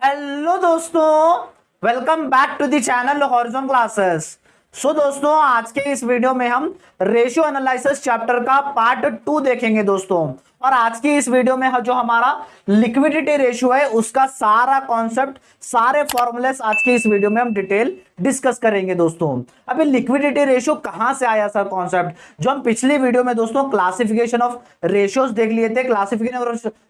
Hello दोस्तों, welcome back to the channel horizon classes. दोस्तों, आज के इस वीडियो में हम रेशियो एनालिसिस चैप्टर का पार्ट 2 देखेंगे दोस्तों। और आज की इस वीडियो में जो हमारा लिक्विडिटी रेशियो है उसका सारा कॉन्सेप्ट, सारे फॉर्मूलेस आज की इस वीडियो में हम डिटेल डिस्कस करेंगे दोस्तों। अभी लिक्विडिटी रेशियो कहां से आया सर कॉन्सेप्ट, जो हम पिछली वीडियो में दोस्तों क्लासिफिकेशन ऑफ रेशियोज देख लिए थे।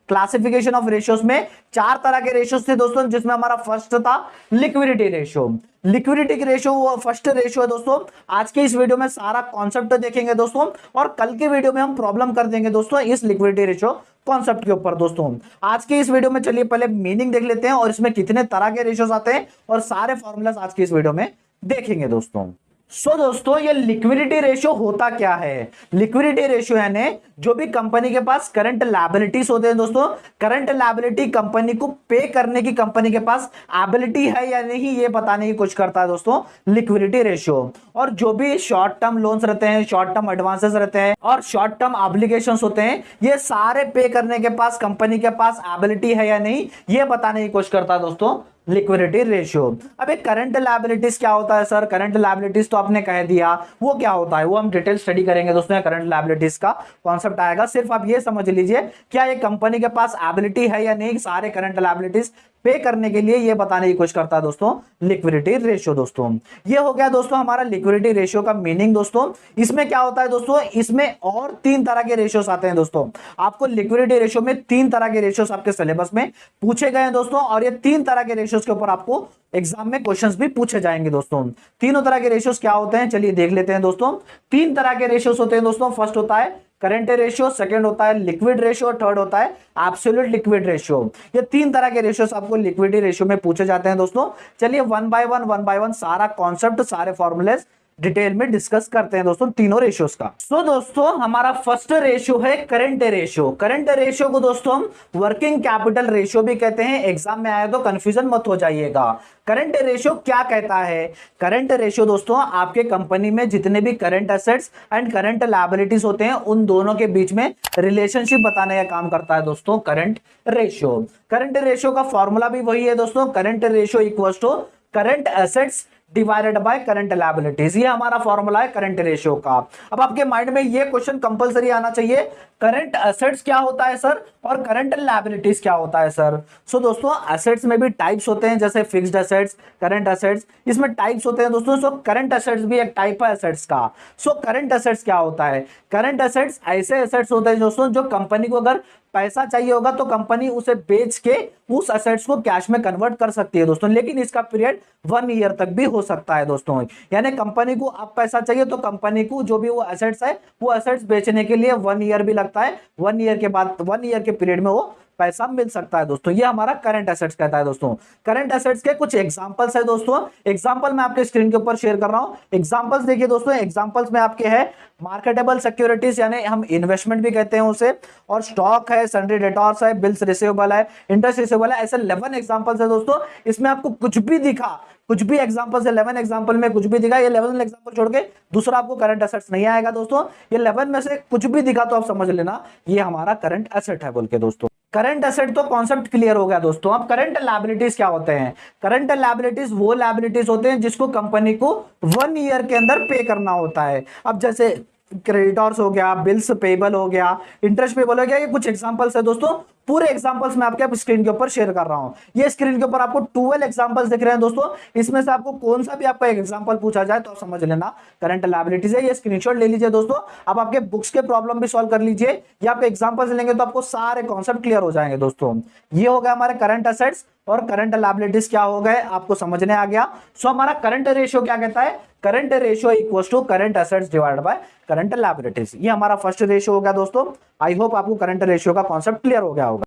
क्लासिफिकेशन ऑफ रेशियोज में 4 तरह के रेशियोज थे दोस्तों, जिसमें हमारा फर्स्ट था लिक्विडिटी रेशियो। लिक्विडिटी रेशियो वो फर्स्ट रेशियो है दोस्तों। आज के इस वीडियो में सारा कॉन्सेप्ट देखेंगे दोस्तों, और कल के वीडियो में हम प्रॉब्लम कर देंगे दोस्तों इस लिक्विडिटी रेशियो कॉन्सेप्ट के ऊपर दोस्तों। आज के इस वीडियो में चलिए पहले मीनिंग देख लेते हैं और इसमें कितने तरह के रेशियोज आते हैं और सारे फॉर्मूलास आज की इस वीडियो में देखेंगे दोस्तों। दोस्तों, ये लिक्विडिटी रेशियो होता क्या है? लिक्विडिटी रेशियो यानी जो भी कंपनी के पास करंट लायबिलिटीज होते हैं दोस्तों, करंट लायबिलिटी कंपनी को पे करने की कंपनी के पास एबिलिटी है या नहीं, ये बताने की कोशिश करता है दोस्तों लिक्विडिटी रेशियो। और जो भी शॉर्ट टर्म लोन्स रहते हैं, शॉर्ट टर्म एडवांसेस रहते हैं और शॉर्ट टर्म ऑब्लिगेशंस होते हैं, ये सारे पे करने के पास कंपनी के पास एबिलिटी है या नहीं, ये बताने की कोशिश करता है दोस्तों लिक्विडिटी रेशियो। अब एक करंट लायबिलिटीज क्या होता है सर? करंट लायबिलिटीज तो आपने कह दिया, वो क्या होता है वो हम डिटेल स्टडी करेंगे दोस्तों। करंट लायबिलिटीज का कॉन्सेप्ट आएगा, सिर्फ आप ये समझ लीजिए क्या ये कंपनी के पास एबिलिटी है या नहीं सारे करंट लायबिलिटीज पे करने के लिए, ये बताने की कोशिश करता है दोस्तों लिक्विडिटी रेशियो दोस्तों। ये हो गया दोस्तों हमारा लिक्विडिटी रेशियो का मीनिंग दोस्तों। इसमें क्या होता है दोस्तों, इसमें और 3 तरह के रेशियोस आते हैं दोस्तों। आपको लिक्विडिटी रेशियो में 3 तरह के रेशियोस आपके सिलेबस में पूछे गए हैं दोस्तों, और ये 3 तरह के रेशियोस के ऊपर आपको एग्जाम में क्वेश्चंस भी पूछे जाएंगे दोस्तों। तीनों तरह के रेशियोस क्या होते हैं चलिए देख लेते हैं दोस्तों। 3 तरह के रेशियोस होते हैं दोस्तों। फर्स्ट होता है करंट रेशियो, सेकंड होता है लिक्विड रेशियो, थर्ड होता है एब्सोल्यूट लिक्विड रेशियो। ये 3 तरह के रेशियोस आपको लिक्विडिटी रेशियो में पूछे जाते हैं दोस्तों। चलिए वन बाय वन सारा कॉन्सेप्ट, सारे फॉर्मूलेस डिटेल में डिस्कस करते हैं दोस्तों तीनों रेशियोस का। दोस्तों, हमारा फर्स्ट रेशियो है करंट रेशियो। करंट रेशियो को दोस्तों हम वर्किंग कैपिटल रेशियो भी कहते हैं। एग्जाम में आया तो कंफ्यूजन मत हो जाइएगा। करंट रेशियो क्या कहता है? करंट रेशियो दोस्तों आपके कंपनी में जितने भी current assets and current liabilities होते हैं उन दोनों के बीच में रिलेशनशिप बताने का काम करता है दोस्तों करंट रेशियो। करंट रेशियो का फॉर्मूला भी वही है दोस्तों, current ratio equals to current assets divided by current liabilities. ये हमारा फॉर्मूला है करंट रेशियो का। अब आपके माइंड में ये क्वेश्चन कंपलसरी आना चाहिए, करंट एसेट्स क्या होता है सर और करंट लायबिलिटीज क्या होता है सर? दोस्तों, एसेट्स में भी टाइप्स होते हैं, जैसे फिक्स्ड एसेट्स, करंट एसेट्स, इसमें टाइप्स होते हैं दोस्तों। करंट एसेट्स भी एक टाइप है एसेट्स का। करंट एसेट्स क्या होता है? करंट एसेट्स ऐसे एसेट्स होते हैं दोस्तों जो कंपनी को अगर पैसा चाहिए होगा तो कंपनी उसे बेच के उस एसेट्स को कैश में कन्वर्ट कर सकती है दोस्तों, लेकिन इसका पीरियड 1 ईयर तक भी हो सकता है दोस्तों। यानी कंपनी को अब पैसा चाहिए तो कंपनी को जो भी वो एसेट्स है वो एसेट्स बेचने के लिए 1 ईयर भी लगता है। 1 ईयर के बाद 1 ईयर के पीरियड में वो पैसा मिल सकता है दोस्तों। ये हमारा करंट एसेट्स कहता है दोस्तों। करंट एसेट्स के कुछ एग्जांपल्स है दोस्तों। एग्जांपल मैं आपके स्क्रीन के ऊपर शेयर कर रहा हूं। एग्जांपल्स देखिए दोस्तों। एग्जांपल्स में आपके है मार्केटेबल सिक्योरिटीज, यानी हम इन्वेस्टमेंट भी कहते हैं उसे, और स्टॉक है, सन्ड्री डेटॉर्स है, बिल्स रिसीवेबल है, इंटरेस्ट रिसीवेबल है। ऐसे 11 एग्जांपल्स है दोस्तों। इसमें आपको कुछ भी दिखा, कुछ भी एग्जांपल्स 11 एग्जांपल में कुछ भी दिखा, ये 11 एग्जांपल छोड़ के दूसरा आपको करंट एसेट्स नहीं आएगा दोस्तों। ये 11 में से कुछ भी दिखा तो आप समझ लेना ये हमारा करंट एसेट है बोल के दोस्तों। करंट एसेट तो कॉन्सेप्ट क्लियर हो गया दोस्तों। अब करंट लायबिलिटीज क्या होते हैं? करंट लायबिलिटीज वो लायबिलिटीज होते हैं जिसको कंपनी को 1 ईयर के अंदर पे करना होता है। अब जैसे क्रेडिटर्स हो गया, बिल्स पेबल हो गया, इंटरेस्ट पेबल हो गया, ये कुछ एग्जांपल्स है दोस्तों। पूरे एग्जांपल्स मैं आपके स्क्रीन के ऊपर शेयर कर रहा हूं। ये स्क्रीन के ऊपर आपको 12 एग्जांपल्स दिख रहे हैं दोस्तों। इसमें से आपको कौन सा भी आपका एक एग्जांपल पूछा जाए तो समझ लेना करंट लायबिलिटीज है। ये स्क्रीनशॉट ले लीजिए दोस्तों। अब आपके बुक्स के प्रॉब्लम भी सॉल्व कर लीजिए, या आपके एग्जांपल्स लेंगे तो आपको सारे कॉन्सेप्ट क्लियर हो जाएंगे दोस्तों। ये हो गया हमारे करंट एसेट्स और करंट लायबिलिटीज क्या हो गए आपको समझने आ गया। हमारा करंट रेशियो क्या कहता है? Current ratio equals to current assets divided by current liabilities. ये हमारा फर्स्ट रेशियो हो गया दोस्तों। आई होप आपको करंट रेशियो का कॉन्सेप्ट क्लियर हो गया होगा।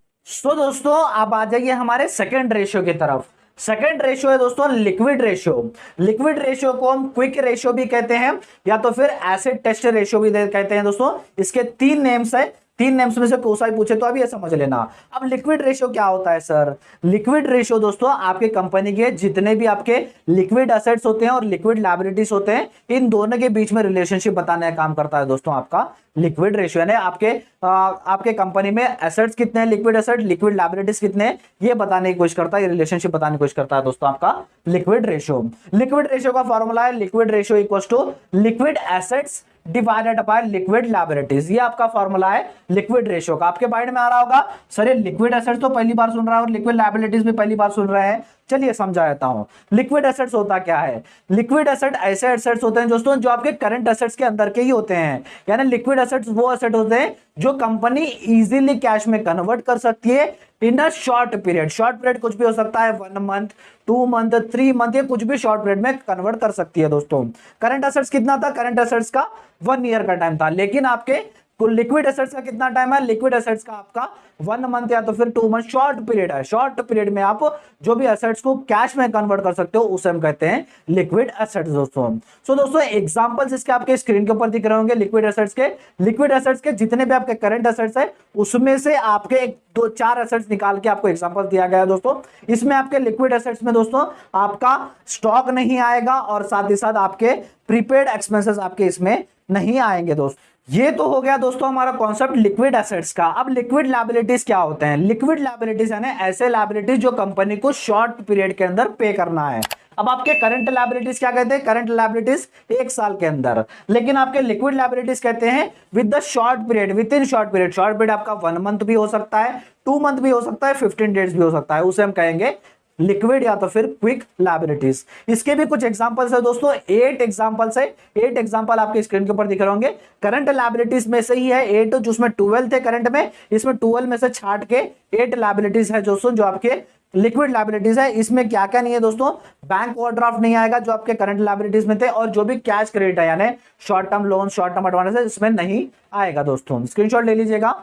दोस्तों, आप आ जाइए हमारे सेकंड रेशियो की तरफ। सेकंड रेशियो है दोस्तों लिक्विड रेशियो। लिक्विड रेशियो को हम क्विक रेशियो भी कहते हैं या तो फिर एसिड टेस्ट रेशियो भी कहते हैं दोस्तों। इसके 3 नेम्स है, तीन नेम्स में से कोई सा भी पूछे तो अभी ये समझ लेना। अब लिक्विड रेशियो क्या होता है सर? लिक्विड रेशियो दोस्तों आपके कंपनी के जितने भी आपके लिक्विड एसेट्स होते हैं और लिक्विड लायबिलिटीज होते हैं, इन दोनों के बीच में रिलेशनशिप बताने का काम करता है दोस्तों आपका लिक्विड रेशियो। यानी आपके कंपनी में एसेट्स कितने हैं, लिक्विड एसेट, लिक्विड लायबिलिटीज कितने हैं, ये बताने की कोशिश करता है, ये रिलेशनशिप बताने की कोशिश करता है दोस्तों आपका लिक्विड रेशियो। लिक्विड रेशियो का फॉर्मूला है liquid ratio equals to liquid assets divided by liquid liabilities. ये आपका फॉर्मूला है लिक्विड रेशियो का। आपके माइंड में आ रहा होगा सर ये लिक्विड एसेट्स तो पहली बार सुन रहा है और लिक्विड लायबिलिटीज भी पहली बार सुन रहे हैं। चलिए समझा देता हूं लिक्विड एसेट्स होता क्या है। लिक्विड एसेट ऐसे एसेट्स होते हैं दोस्तों जो आपके करंट एसेट्स के अंदर के ही होते हैं। यानी लिक्विड एसेट्स वो एसेट होते हैं जो कंपनी इजीली कैश में कन्वर्ट कर सकती है in a short period. Short period कुछ भी हो सकता है, 1 मंथ, 2 मंथ, 3 मंथ, ये कुछ भी शॉर्ट पीरियड में कन्वर्ट कर सकती है दोस्तों। करंट एसेट्स कितना था? करंट एसेट्स का 1 ईयर का टाइम था, लेकिन आपके लिक्विड एसेट्स का कितना टाइम है? लिक्विड एसेट्स का आपका 1 मंथ या तो फिर 2 मंथ शॉर्ट पीरियड है। शॉर्ट पीरियड में आप जो भी एसेट्स को कैश में कन्वर्ट कर सकते हो उसे हम कहते हैं लिक्विड एसेट्स दोस्तों। सो दोस्तों एग्जांपल्स इसके आपके स्क्रीन के ऊपर दिख रहे होंगे लिक्विड एसेट्स के। लिक्विड एसेट्स के जितने भी आपके करंट एसेट्स है उसमें से आपके 2-4 एसेट्स निकाल के आपको एग्जांपल दिया गया है दोस्तों। इसमें आपके लिक्विड एसेट्स में दोस्तों आपका स्टॉक नहीं आएगा और साथ ही साथ आपके प्रीपेड एक्सपेंसेस आपके इसमें नहीं आएंगे दोस्तों। ये तो हो गया दोस्तों हमारा कॉन्सेप्ट लिक्विड एसेट्स का। अब लिक्विड लायबिलिटीज क्या होते हैं? लिक्विड लायबिलिटीज यानी ऐसे लायबिलिटीज जो कंपनी को शॉर्ट पीरियड के अंदर पे करना है। अब आपके करंट लायबिलिटीज क्या कहते हैं? करंट लायबिलिटीज 1 साल के अंदर, लेकिन आपके लिक्विड लायबिलिटीज कहते हैं with the short period, with in short period. Short period आपका 1 मंथ भी हो सकता है, 2 मंथ भी हो सकता है, 15 डेज भी हो सकता है, उसे हम कहेंगे लिक्विड या तो फिर क्विक लायबिलिटीज। इसके भी कुछ एग्जांपल्स है दोस्तों, 8 एग्जांपल्स है। 8 एग्जांपल आपके स्क्रीन के ऊपर दिख रहे होंगे। करंट लायबिलिटीज में से ही है 8, जिसमें 12 थे करंट में, इसमें 12 में से छाट के 8 लायबिलिटीज है दोस्तों जो आपके लिक्विड लायबिलिटीज है। इसमें क्या क्या नहीं है दोस्तों? बैंक ओवरड्राफ्ट नहीं आएगा जो आपके करंट लायबिलिटीज में थे, और जो भी कैश क्रेडिट है यानी short term loan, short term advance है, इसमें नहीं आएगा दोस्तों। स्क्रीनशॉट ले लीजिएगा।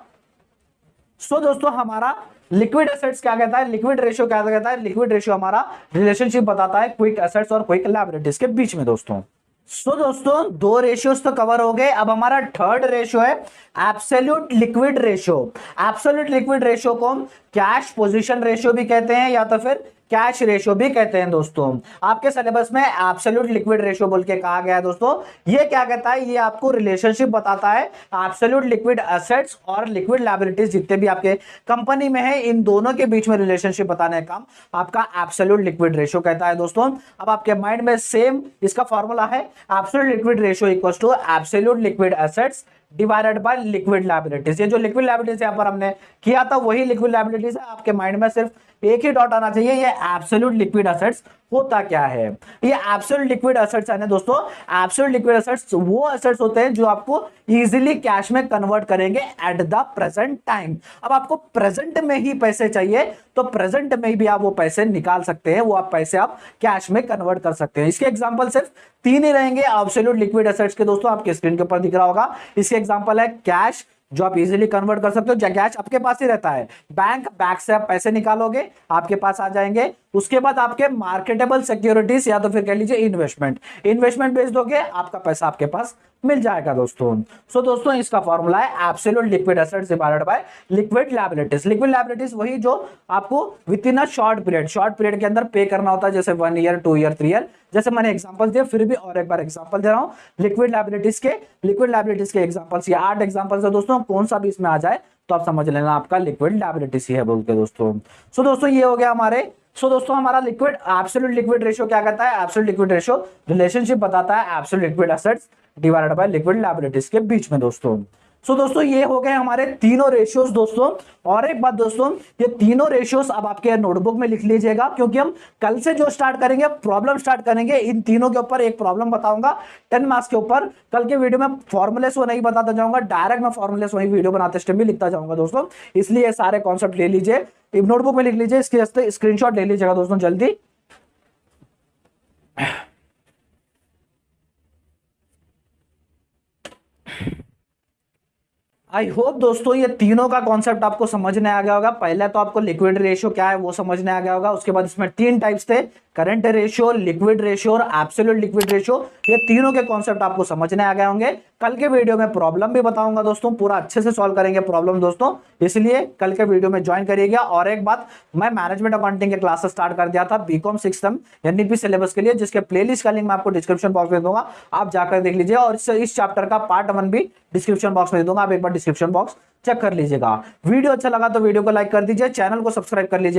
सो दोस्तों हमारा लिक्विड एसेट्स क्या कहता है, लिक्विड रेशियो क्या कहता है? लिक्विड रेशियो हमारा रिलेशनशिप बताता है क्विक एसेट्स और क्विक लायबिलिटीज के बीच में दोस्तों। सो दोस्तों 2 रेशियोज तो कवर हो गए। अब हमारा थर्ड रेशियो है absolute liquid ratio. Absolute liquid ratio को हम कैश पोजीशन रेशियो भी कहते हैं या तो फिर कैश रेशियो भी कहते हैं दोस्तों। आपके सिलेबस में एब्सोल्यूट लिक्विड रेशियो बोल के कहा गया है दोस्तों। ये क्या कहता है? ये आपको रिलेशनशिप बताता है एब्सोल्यूट लिक्विड एसेट्स और लिक्विड लायबिलिटीज जितने भी आपके कंपनी में है, इन दोनों के बीच में रिलेशनशिप बताने का काम आपका एब्सोल्यूट लिक्विड रेशियो कहता है दोस्तों। अब आपके माइंड में सेम इसका फॉर्मूला है absolute liquid ratio equals to absolute liquid assets divided by liquid liabilities. ये जो लिक्विड लायबिलिटीज यहां पर हमने किया था वही लिक्विड लायबिलिटीज है। आपके माइंड में सिर्फ एक ही डॉट आना चाहिए, ये एब्सोल्यूट लिक्विड एसेट्स होता क्या है। ये एब्सोल्यूट लिक्विड एसेट्स है ना दोस्तों, एब्सोल्यूट लिक्विड एसेट्स वो एसेट्स होते हैं जो आपको इजीली कैश में कन्वर्ट करेंगे एट द प्रेजेंट टाइम। अब आपको प्रेजेंट में ही पैसे चाहिए तो प्रेजेंट में भी आप वो पैसे निकाल सकते हैं, वो आप पैसे आप कैश में कन्वर्ट कर सकते हैं। इसके एग्जांपल सिर्फ 3 ही रहेंगे एब्सोल्यूट लिक्विड एसेट्स के दोस्तों। आपके स्क्रीन के ऊपर दिख रहा होगा। इसके एग्जांपल है कैश जो आप इजीली कन्वर्ट कर सकते हो, कैश आपके पास ही रहता है। बैंक से आप पैसे निकालोगे आपके पास आ जाएंगे। उसके बाद आपके मार्केटेबल सिक्योरिटीज या तो फिर कह लीजिए इन्वेस्टमेंट बेच दोगे, आपका पैसा आपके पास मिल जाएगा दोस्तों। सो दोस्तों इसका फॉर्मूला है absolute liquid assets divided by liquid liabilities. Liquid liabilities वही जो आपको with in a short period के अंदर पे करना होता है, जैसे 1 ईयर, 2 ईयर, 3 ईयर। जैसे मैंने एग्जांपल दिया, फिर भी और एक बार एग्जांपल दे रहा हूं लिक्विड लायबिलिटीज के एग्जांपल्स। ये 8 एग्जांपल्स है दोस्तों, कौन सा भी इसमें आ जाए तो आप समझ लेना आपका लिक्विड लायबिलिटीज ही है बोल के दोस्तों। सो दोस्तों ये हो गया हमारे। सो दोस्तों हमारा लिक्विड एब्सोल्यूट लिक्विड रेशियो क्या कहता है? एब्सोल्यूट लिक्विड रेशियो रिलेशनशिप बताता है absolute liquid assets divided by liquid liabilities के बीच में दोस्तों। सो दोस्तों ये हो गए हमारे तीनों रेशियोज दोस्तों। और एक बात दोस्तों, ये तीनों रेशियोज अब आपके नोटबुक में लिख लीजिएगा, क्योंकि हम कल से जो स्टार्ट करेंगे प्रॉब्लम स्टार्ट करेंगे। इन तीनों के ऊपर एक प्रॉब्लम बताऊंगा 10 मार्क्स के ऊपर। कल के वीडियो में फॉर्मुलेस वो नहीं बताता जाऊंगा, डायरेक्ट मैं फॉर्मुलेस वही वीडियो बनाते स्टेप भी लिखता जाऊंगा दोस्तों। इसलिए सारे कॉन्सेप्ट ले लीजिए, नोटबुक में लिख लीजिए, इसके स्क्रीनशॉट ले लीजिएगा दोस्तों जल्दी। आई होप दोस्तों ये तीनों का कॉन्सेप्ट आपको समझने आ गया होगा। पहले तो आपको लिक्विड रेशियो क्या है वो समझने आ गया होगा। उसके बाद इसमें 3 टाइप्स थे, करंट रेशियो, लिक्विड रेशियो और एब्सोल्यूट लिक्विड रेशियो, ये तीनों के कॉन्सेप्ट आपको समझने आ गए होंगे। कल के वीडियो में प्रॉब्लम भी बताऊंगा दोस्तों, पूरा अच्छे से सॉल्व करेंगे प्रॉब्लम दोस्तों, इसलिए कल के वीडियो में ज्वाइन करिएगा। और एक बात, मैं मैनेजमेंट अकाउंटिंग के क्लासेस स्टार्ट कर दिया था बीकॉम 6 टर्म एनईपी सिलेबस के लिए, जिसके प्लेलिस्ट का लिंक मैं आपको डिस्क्रिप्शन बॉक्स में दूंगा, आप जाकर देख लीजिए। और इस चैप्टर का पार्ट 1 भी डिस्क्रिप्शन बॉक्स में दे दूंगा, आप एक बार डिस्क्रिप्शन बॉक्स चेक कर लीजिएगा। वीडियो अच्छा लगा तो वीडियो को लाइक कर दीजिए, चैनल को सब्सक्राइब कर लीजिए।